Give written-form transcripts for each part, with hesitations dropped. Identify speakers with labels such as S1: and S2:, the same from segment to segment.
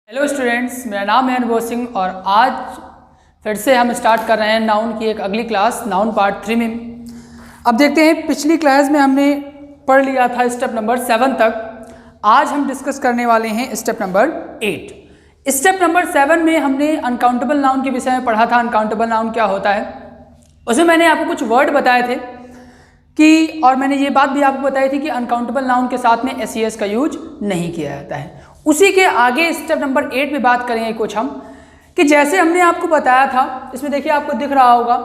S1: Hello students, मेरा नाम है अनुभव सिंह और आज फिर से हम स्टार्ट कर रहे हैं नाउन की एक अगली क्लास, नाउन पार्ट 3 में। अब देखते हैं, पिछली क्लास में हमने पढ़ लिया था स्टेप नंबर 7 तक। आज हम डिस्कस करने वाले हैं स्टेप नंबर 8। स्टेप नंबर 7 में हमने अनकाउंटेबल नाउन के विषय में पढ़ा था। अनकाउंटेबल नाउन क्या होता है, उसमें मैंने आपको कुछ वर्ड बताए थे कि, और मैंने ये बात भी आपको बताई थी कि अनकाउंटेबल नाउन के साथ में एस का यूज नहीं किया जाता है। उसी के आगे स्टेप नंबर 8 में बात करेंगे कुछ हम, कि जैसे हमने आपको बताया था, इसमें देखिए आपको दिख रहा होगा,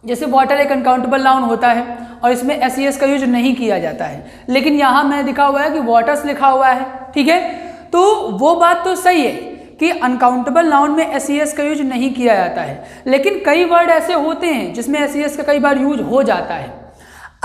S1: जैसे वाटर एक अनकाउंटेबल नाउन होता है और इसमें एस का यूज नहीं किया जाता है, लेकिन यहाँ मैंने दिखा हुआ है कि वाटर्स लिखा हुआ है। ठीक है, तो वो बात तो सही है कि अनकाउंटेबल नाउन में एस का यूज नहीं किया जाता है, लेकिन कई वर्ड ऐसे होते हैं जिसमें एस का कई बार यूज हो जाता है।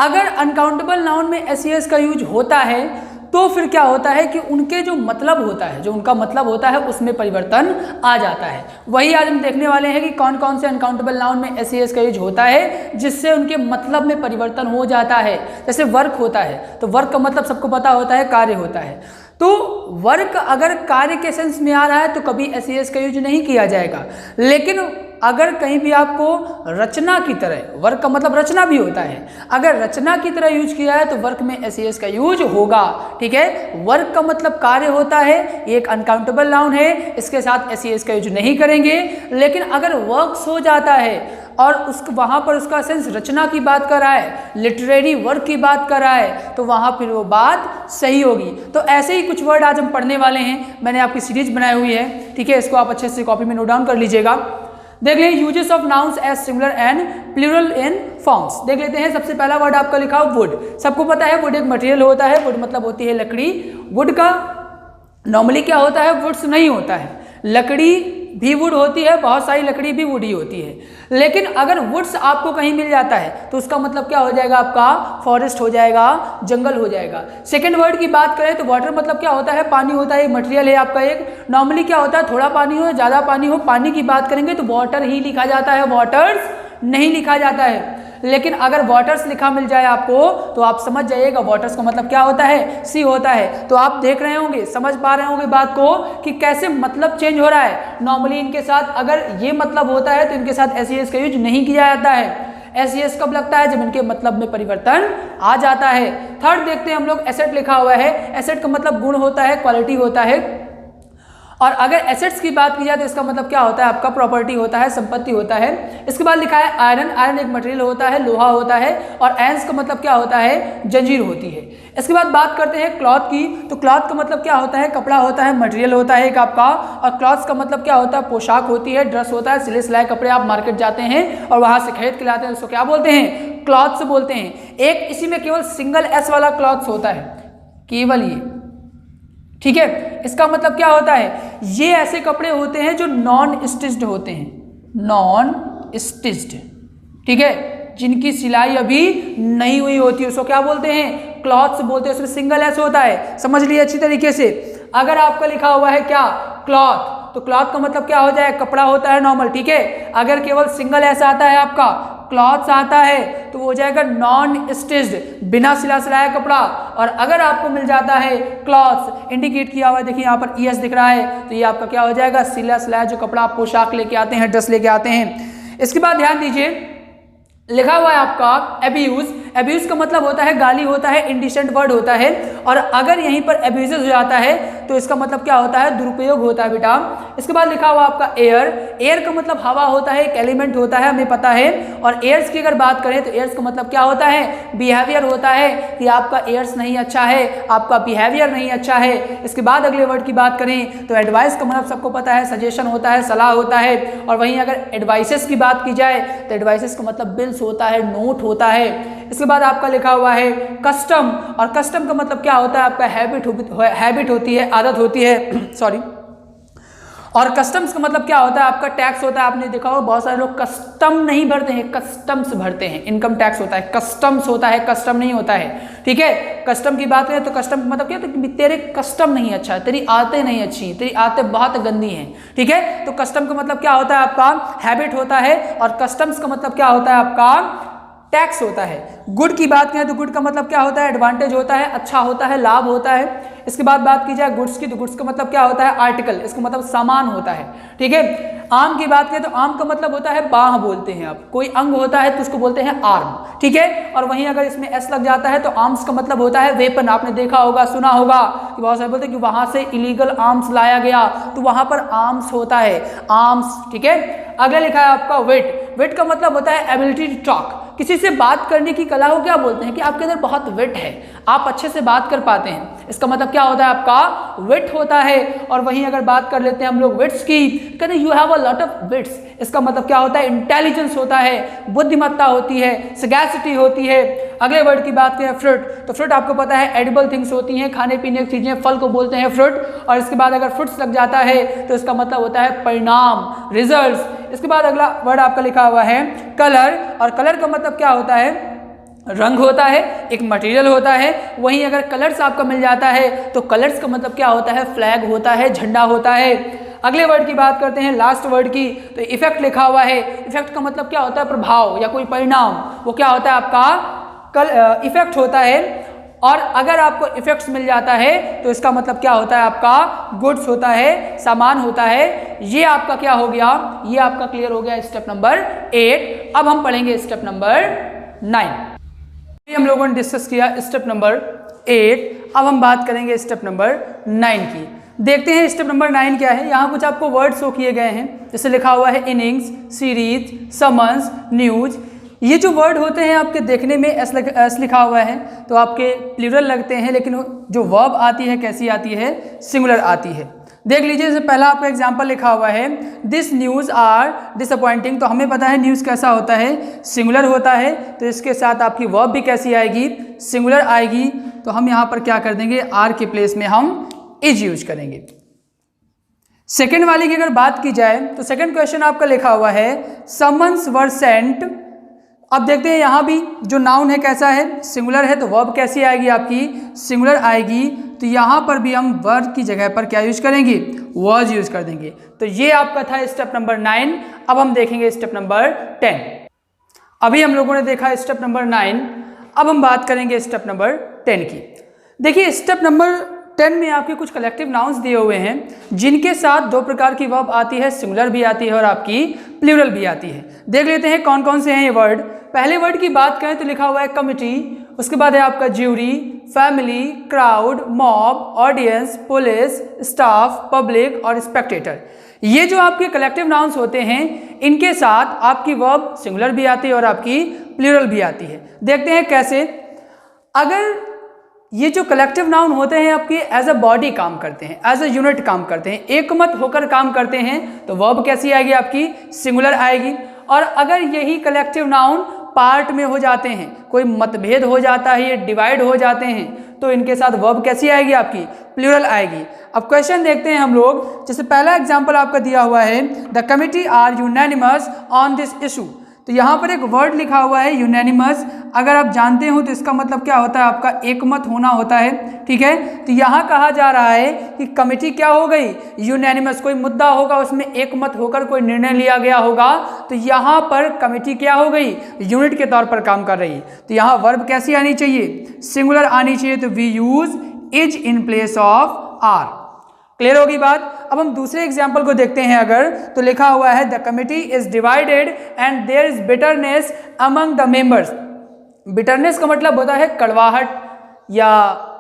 S1: अगर अनकाउंटेबल नाउन में एस का यूज होता है तो फिर क्या होता है कि उनके जो मतलब होता है, जो उनका मतलब होता है, उसमें परिवर्तन आ जाता है। वही आज हम देखने वाले हैं कि कौन कौन से अनकाउंटेबल नाउन में एस का यूज होता है जिससे उनके मतलब में परिवर्तन हो जाता है। जैसे वर्क होता है, तो वर्क का मतलब सबको पता होता है, कार्य होता है। तो वर्क अगर कार्य के सेंस में आ रहा है तो कभी एस का यूज नहीं किया जाएगा, लेकिन अगर कहीं भी आपको रचना की तरह, वर्क का मतलब रचना भी होता है, अगर रचना की तरह यूज किया है तो वर्क में एस का यूज होगा। ठीक है, वर्क का मतलब कार्य होता है, ये एक अनकाउंटेबल नाउन है, इसके साथ एस का यूज नहीं करेंगे। लेकिन अगर वर्क्स हो जाता है और वहाँ पर उसका सेंस रचना की बात कर रहा है, लिटरेरी वर्क की बात कर रहा है, तो वहाँ फिर वो बात सही होगी। तो ऐसे ही कुछ वर्ड आज हम पढ़ने वाले हैं। मैंने आपकी सीरीज बनाई हुई है, ठीक है, इसको आप अच्छे से कॉपी में नोट डाउन कर लीजिएगा। देख लें, uses of nouns as singular and plural in forms. देख लेते हैं, सबसे पहला वर्ड आपका लिखा हो वुड। सबको पता है वुड एक मटेरियल होता है, वुड मतलब होती है लकड़ी। वुड का नॉर्मली क्या होता है, वुड्स नहीं होता है, लकड़ी भी वुड होती है, बहुत सारी लकड़ी भी वुड ही होती है। लेकिन अगर वुड्स आपको कहीं मिल जाता है तो उसका मतलब क्या हो जाएगा, आपका फॉरेस्ट हो जाएगा, जंगल हो जाएगा। सेकंड वर्ड की बात करें तो वाटर मतलब क्या होता है, पानी होता है, मटेरियल है आपका एक। नॉर्मली क्या होता है, थोड़ा पानी हो ज़्यादा पानी हो, पानी की बात करेंगे तो वाटर ही लिखा जाता है, वाटर्स नहीं लिखा जाता है। लेकिन अगर वाटर्स लिखा मिल जाए आपको तो आप समझ जाइएगा वाटर्स का मतलब क्या होता है, सी होता है। तो आप देख रहे होंगे, समझ पा रहे होंगे बात को कि कैसे मतलब चेंज हो रहा है। नॉर्मली इनके साथ अगर ये मतलब होता है तो इनके साथ एस का यूज नहीं किया जाता है। एस कब लगता है, जब इनके मतलब में परिवर्तन आ जाता है। थर्ड देखते हैं हम लोग, एसेट लिखा हुआ है। एसेट का मतलब गुण होता है, क्वालिटी होता है। और अगर एसेट्स की बात की जाए तो इसका मतलब क्या होता है, आपका प्रॉपर्टी होता है, संपत्ति होता है। इसके बाद लिखा है आयरन। आयरन एक मटेरियल होता है, लोहा होता है। और एंस का मतलब क्या होता है, जंजीर होती है। इसके बाद बात करते हैं क्लॉथ की, तो क्लॉथ का मतलब क्या होता है, कपड़ा होता है, मटेरियल होता है एक आपका। और क्लॉथ्स का मतलब क्या होता है, पोशाक होती है, ड्रेस होता है, सिले सिलाए कपड़े। आप मार्केट जाते हैं और वहां से खरीद के लाते हैं, उसको क्या बोलते हैं, क्लॉथ्स बोलते हैं। एक इसी में केवल सिंगल एस वाला क्लॉथ्स होता है, केवल ये। ठीक है, इसका मतलब क्या होता है, ये ऐसे कपड़े होते हैं जो नॉन स्टिच्ड होते हैं, नॉन स्टिच्ड। ठीक है, जिनकी सिलाई अभी नहीं हुई होती है, उसको क्या बोलते हैं, क्लॉथ्स बोलते हैं। उसमें सिंगल एस होता है, समझ लिए अच्छी तरीके से। अगर आपका लिखा हुआ है क्या, क्लॉथ, तो क्लॉथ का मतलब क्या हो जाए, कपड़ा होता है नॉर्मल। ठीक है, अगर केवल सिंगल एस आता है आपका, क्लॉथ्स आता है, तो वो हो जाएगा नॉन स्टिच्ड, बिना सिला सिलाया कपड़ा। और अगर आपको मिल जाता है क्लॉथ्स इंडिकेट किया हुआ है, देखिए यहाँ पर ईएस दिख रहा है, तो ये आपका क्या हो जाएगा, सिला सिलाया जो कपड़ा आप पोशाक लेके आते हैं, ड्रेस लेके आते हैं। इसके बाद ध्यान दीजिए, लिखा हुआ है आपका एब्यूज। एब्यूज का मतलब होता है गाली होता है, इंडिसेंट वर्ड होता है। और अगर यहीं पर एब्यूजेस हो जाता है तो इसका मतलब क्या होता है, दुरुपयोग होता है बेटा। इसके बाद लिखा हुआ आपका एयर। एयर का मतलब हवा होता है, एक एलिमेंट होता है, हमें पता है। और एयर्स की अगर बात करें तो एयर्स का मतलब क्या होता है, बिहेवियर होता है, कि आपका एयर्स नहीं अच्छा है, आपका बिहेवियर नहीं अच्छा है। इसके बाद अगले वर्ड की बात करें तो एडवाइस का मतलब सबको पता है, सजेशन होता है, सलाह होता है। और वहीं अगर एडवाइसेस की बात की जाए तो एडवाइसेस का मतलब बिल्स होता है, नोट होता है। इसके बाद आपका लिखा हुआ है कस्टम। और कस्टम का मतलब क्या होता है, आपका हैबिट होती है, आदत होती है सॉरी। और कस्टम्स का मतलब क्या होता है, आपका टैक्स होता है। आपने देखा होगा बहुत सारे लोग कस्टम नहीं भरते हैं, कस्टम्स भरते हैं। इनकम टैक्स होता है, कस्टम्स होता है, कस्टम नहीं होता है। ठीक है, कस्टम की बात करें तो कस्टम का मतलब क्या होता है कि तेरे कस्टम नहीं अच्छा है, तेरी आदतें नहीं अच्छी, तेरी आदतें बहुत गंदी हैं। ठीक है, तो कस्टम का मतलब क्या होता है, आपका हैबिट होता है। और कस्टम्स का मतलब क्या होता है, आपका टैक्स होता है। गुड की बात करें तो गुड का मतलब क्या होता है, एडवांटेज होता है, अच्छा होता है, लाभ होता है। इसके बाद बात की जाए गुड्स की, तो गुड्स का मतलब क्या होता है, आर्टिकल, इसका मतलब सामान होता है, ठीक है। आर्म की बात करें तो आर्म का मतलब होता है बाह बोलते हैं आप, कोई अंग होता है तो उसको बोलते हैं आर्म, ठीक है। और वहीं अगर इसमें एस लग जाता है तो आर्म्स का मतलब होता है वेपन। आपने देखा होगा, सुना होगा कि बहुत सारे बोलते हैं कि वहां से इलीगल आर्म्स लाया गया, तो वहां पर आर्म्स होता है, आर्म्स, ठीक है। अगला लिखा है आपका वेट। वेट का मतलब होता है एबिलिटी टू टॉक, किसी से बात करने की कला को क्या बोलते हैं कि आपके अंदर बहुत विट है, आप अच्छे से बात कर पाते हैं, इसका मतलब क्या होता है, आपका विट होता है। और वहीं अगर बात कर लेते हैं हम लोग विट्स की, कहते हैं you have a lot of wits, इसका मतलब क्या होता है, इंटेलिजेंस होता है, बुद्धिमत्ता होती है, सगैसिटी होती है। अगले वर्ड की बात करें फ्रूट, तो फ्रूट आपको पता है एडिबल थिंग्स होती हैं, खाने पीने की चीजें, फल को बोलते हैं फ्रूट। और इसके बाद अगर फ्रूट्स लग जाता है तो इसका मतलब होता है परिणाम, रिजल्ट्स। इसके बाद अगला वर्ड आपका लिखा हुआ है कलर, और कलर का मतलब क्या होता है, रंग होता है, एक मटेरियल होता है। वहीं अगर कलर्स आपका मिल जाता है तो कलर्स का मतलब क्या होता है, फ्लैग होता है, झंडा होता है। अगले वर्ड की बात करते हैं, लास्ट वर्ड की, तो इफेक्ट लिखा हुआ है। इफेक्ट का मतलब क्या होता है, प्रभाव या कोई परिणाम, वो क्या होता है आपका इफेक्ट होता है। और अगर आपको इफेक्ट्स मिल जाता है तो इसका मतलब क्या होता है, आपका गुड्स होता है, सामान होता है। ये आपका क्या हो गया, ये आपका क्लियर हो गया स्टेप नंबर 8। अब हम पढ़ेंगे स्टेप नंबर 9। हम लोगों ने डिस्कस किया स्टेप नंबर 8, अब हम बात करेंगे स्टेप नंबर 9 की। देखते हैं स्टेप नंबर 9 क्या है। यहाँ कुछ आपको वर्ड शो किए गए हैं, जैसे लिखा हुआ है इनिंग्स, सीरीज, समन्स, न्यूज। ये जो वर्ड होते हैं आपके देखने में एस लिखा हुआ है तो आपके प्लूरल लगते हैं, लेकिन जो वर्ब आती है कैसी आती है, सिंगुलर आती है। देख लीजिए, जैसे पहला आपका एग्जांपल लिखा हुआ है दिस न्यूज़ आर डिसअपॉइंटिंग, तो हमें पता है न्यूज़ कैसा होता है, सिंगुलर होता है, तो इसके साथ आपकी वर्ब भी कैसी आएगी, सिंगुलर आएगी। तो हम यहाँ पर क्या कर देंगे, आर के प्लेस में हम इज यूज करेंगे। सेकेंड वाली की अगर बात की जाए तो सेकेंड क्वेश्चन आपका लिखा हुआ है समन्स वर सेंट। अब देखते हैं यहाँ भी जो नाउन है कैसा है, सिंगुलर है, तो वर्ब कैसी आएगी, आपकी सिंगुलर आएगी। तो यहाँ पर भी हम वर्ब की जगह पर क्या यूज करेंगे, वाज यूज कर देंगे। तो ये आपका था स्टेप नंबर 9। अब हम देखेंगे स्टेप नंबर 10। अभी हम लोगों ने देखा स्टेप नंबर 9, अब हम बात करेंगे स्टेप नंबर 10 की। देखिए स्टेप नंबर 10 में आपके कुछ कलेक्टिव नाउन्स दिए हुए हैं जिनके साथ दो प्रकार की वर्ब आती है, सिंगुलर भी आती है और आपकी प्लूरल भी आती है। देख लेते हैं कौन कौन से हैं ये वर्ड। पहले वर्ड की बात करें तो लिखा हुआ है कमिटी, उसके बाद है आपका jury, family, crowd, mob, audience, police, staff, public और स्पेक्टेटर। ये जो आपके कलेक्टिव नाउन्स होते हैं इनके साथ आपकी वर्ब सिंगुलर भी आती है और आपकी प्लूरल भी आती है। देखते हैं कैसे। अगर ये जो कलेक्टिव नाउन होते हैं आपके एज अ बॉडी काम करते हैं, एज अ यूनिट काम करते हैं, एकमत होकर काम करते हैं, तो वर्ब कैसी आएगी, आपकी सिंगुलर आएगी। और अगर यही कलेक्टिव नाउन पार्ट में हो जाते हैं, कोई मतभेद हो जाता है, ये डिवाइड हो जाते हैं, तो इनके साथ वर्ब कैसी आएगी, आपकी प्लूरल आएगी। अब क्वेश्चन देखते हैं हम लोग। जैसे पहला एग्जांपल आपका दिया हुआ है the committee are unanimous on this issue, तो यहाँ पर एक वर्ड लिखा हुआ है यूनैनिमस। अगर आप जानते हो तो इसका मतलब क्या होता है, आपका एकमत होना होता है, ठीक है। तो यहाँ कहा जा रहा है कि कमिटी क्या हो गई, यूनैनिमस। कोई मुद्दा होगा उसमें एकमत होकर कोई निर्णय लिया गया होगा, तो यहाँ पर कमिटी क्या हो गई, यूनिट के तौर पर काम कर रही। तो यहाँ वर्ब कैसी आनी चाहिए, सिंगुलर आनी चाहिए। तो we use is in place of are. Clear होगी बात। अब हम दूसरे एग्जाम्पल को देखते हैं। अगर तो लिखा हुआ है the committee is divided and there is bitterness among the members. Bitterness का मतलब होता है कड़वाहट, या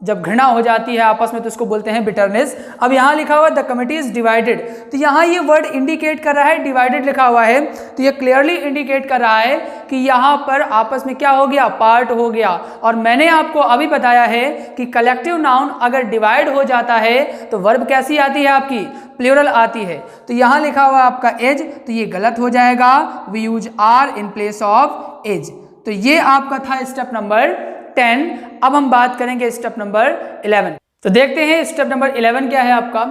S1: जब घृणा हो जाती है आपस में तो उसको बोलते हैं बिटरनेस। अब यहाँ लिखा हुआ है द कमिटी इज डिवाइडेड, तो यहाँ ये वर्ड इंडिकेट कर रहा है, डिवाइडेड लिखा हुआ है तो ये क्लियरली इंडिकेट कर रहा है कि यहाँ पर आपस में क्या हो गया, पार्ट हो गया। और मैंने आपको अभी बताया है कि कलेक्टिव नाउन अगर डिवाइड हो जाता है तो वर्ब कैसी आती है, आपकी प्लूरल आती है। तो यहाँ लिखा हुआ आपका एज, तो ये गलत हो जाएगा, we use are in place of as. तो ये आपका था स्टेप नंबर 10। अब हम बात करेंगे स्टेप नंबर 11। तो देखते हैं स्टेप नंबर 11 क्या है आपका।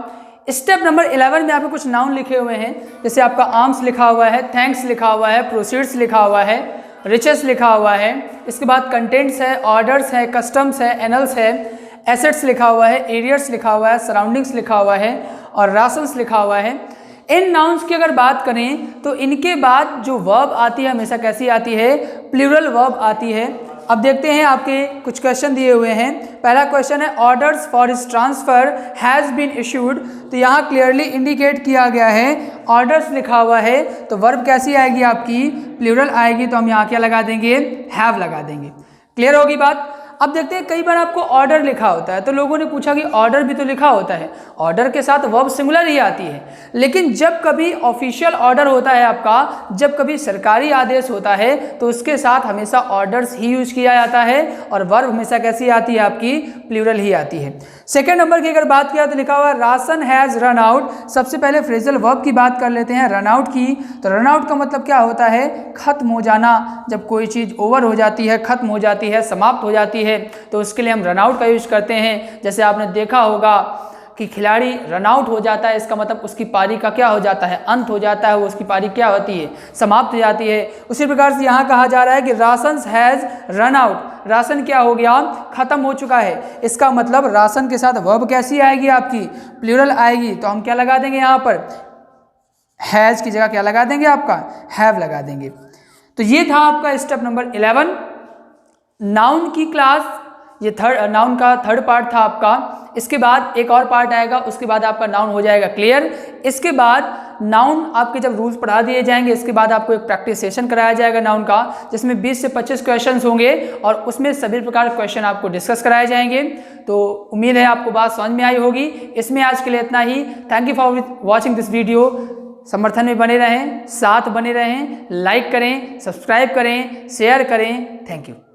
S1: स्टेप नंबर 11 में आपको कुछ नाउन लिखे हुए हैं, जैसे आपका आर्म्स लिखा हुआ है, थैंक्स लिखा हुआ है, प्रोसीड्स लिखा हुआ है, रिचेस लिखा हुआ है, इसके बाद कंटेंट्स है, ऑर्डर्स है, कस्टम्स है, एनल्स है, एसेट्स लिखा हुआ है, एरियर्स लिखा हुआ है, सराउंडिंग्स लिखा हुआ है और राशंस लिखा हुआ है। इन नाउन्स की अगर बात करें तो इनके बाद जो वर्ब आती है हमेशा कैसी आती है, प्लूरल वर्ब आती है। अब देखते हैं आपके कुछ क्वेश्चन दिए हुए हैं। पहला क्वेश्चन है orders for his transfer has been issued, तो यहाँ क्लियरली इंडिकेट किया गया है ऑर्डर्स लिखा हुआ है, तो वर्ब कैसी आएगी आपकी, प्लूरल आएगी, तो हम यहाँ क्या लगा देंगे, हैव लगा देंगे। क्लियर होगी बात। अब देखते हैं कई बार आपको ऑर्डर लिखा होता है तो लोगों ने पूछा कि ऑर्डर भी तो लिखा होता है, ऑर्डर के साथ वर्ब सिंगुलर ही आती है, लेकिन जब कभी ऑफिशियल ऑर्डर होता है आपका, जब कभी सरकारी आदेश होता है तो उसके साथ हमेशा ऑर्डर्स ही यूज किया जाता है और वर्ब हमेशा कैसी आती है आपकी, प्लूरल ही आती है। सेकेंड नंबर की अगर बात किया तो लिखा हुआ है राशन हैज़ रन आउट। सबसे पहले फ्रेजल वर्ब की बात कर लेते हैं, रन आउट की। तो रन आउट का मतलब क्या होता है, खत्म हो जाना। जब कोई चीज़ ओवर हो जाती है, खत्म हो जाती है, समाप्त हो जाती है, तो उसके लिए हम रन आउट का यूज करते हैं। जैसे आपने देखा होगा कि खिलाड़ी रन आउट हो जाता है, इसका मतलब उसकी पारी का क्या हो जाता है, अंत हो जाता है, वो उसकी पारी क्या होती है, समाप्त हो जाती है। उसी प्रकार से यहाँ कहा जा रहा है कि ration has run out, ration क्या हो गया, खत्म हो चुका है। इसका मतलब राशन के साथ वर्ब कैसी आएगी आपकी, प्लूरल आएगी, तो हम क्या लगा देंगे यहाँ पर, हैज़ की जगह क्या लगा देंगे, आपका हैव लगा देंगे। तो ये था आपका स्टेप नंबर 11 नाउन की क्लास। ये नाउन का थर्ड पार्ट था आपका। इसके बाद एक और पार्ट आएगा, उसके बाद आपका नाउन हो जाएगा क्लियर। इसके बाद नाउन आपके जब रूल्स पढ़ा दिए जाएंगे, इसके बाद आपको एक प्रैक्टिस सेशन कराया जाएगा नाउन का, जिसमें 20 से 25 क्वेश्चंस होंगे और उसमें सभी प्रकार के क्वेश्चन आपको डिस्कस कराए जाएंगे। तो उम्मीद है आपको बात समझ में आई होगी। इसमें आज के लिए इतना ही। Thank you for watching this video. समर्थन में बने रहें, साथ बने रहें, लाइक करें, सब्सक्राइब करें, शेयर करें। Thank you.